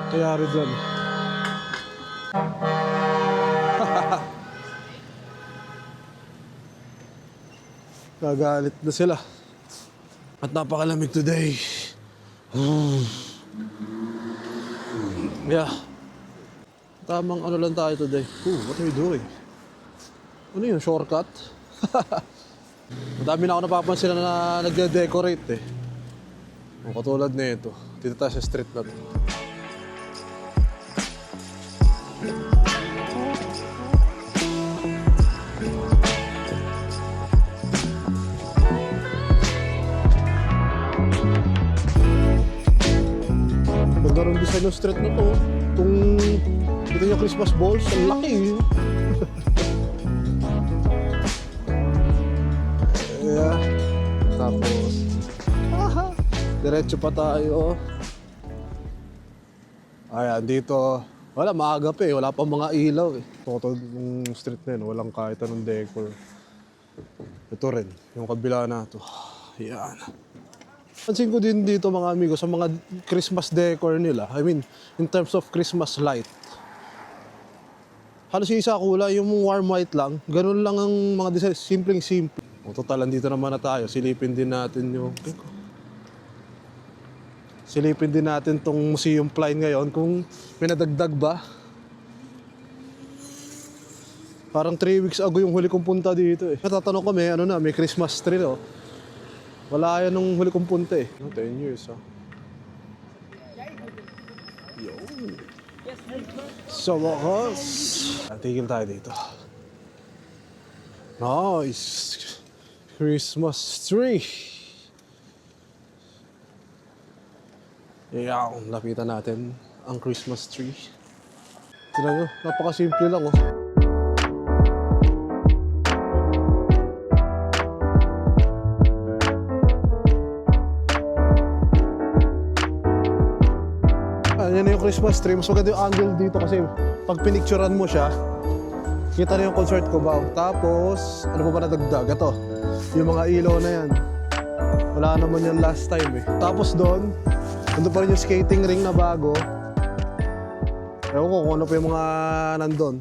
Kaya rin dyan. Gagalit na sila. At napakalamig today. Yeah. Tamang ano lang tayo today. What are we doing? Ano yun? Shortcut? Madami na ako napapansin na nagde-decorate eh. Katulad na ito. Dito tayo sa street na to. Ganda rin design yung street na to. Itong dito yung Christmas balls. Ang laki eh. Yeah. Tapos diretso pa tayo. Ayan, dito wala, maaga pa eh. Wala pa mga ilaw eh. Ito yung street na yun. Walang kahit anong decor. Ito rin, yung kabila na ito. Ayan. Pansin ko din dito mga amigo sa mga Christmas decor nila. I mean, in terms of Christmas light. Halos yung isa kulay, yung warm white lang. Ganun lang ang mga design. Simpleng-simple. O total, andito naman na tayo. Silipin din natin yung... Silipin din natin tong museum plain ngayon kung may nadagdag ba. Parang 3 weeks ago yung huli kong punta dito eh. Natatanong ko may Christmas tree oh. Wala yan nung huli kong punta eh. 10 years ah. Yo. So wakas. Tigil tayo dito. Nice. Christmas tree. Yan, lapitan natin ang Christmas tree. Tignan nyo, napakasimple lang oh. Yan na yung Christmas tree. Mas maganda yung angle dito kasi pag pinicturean mo siya, kita na yung concert ko ba. Tapos, ano pa ba nadagdag? Ito, yung mga ilaw na yan. Wala naman yan last time eh. Tapos doon, nandun pa rin yung skating ring na bago. Ewan ko kung ano pa yung mga nandun.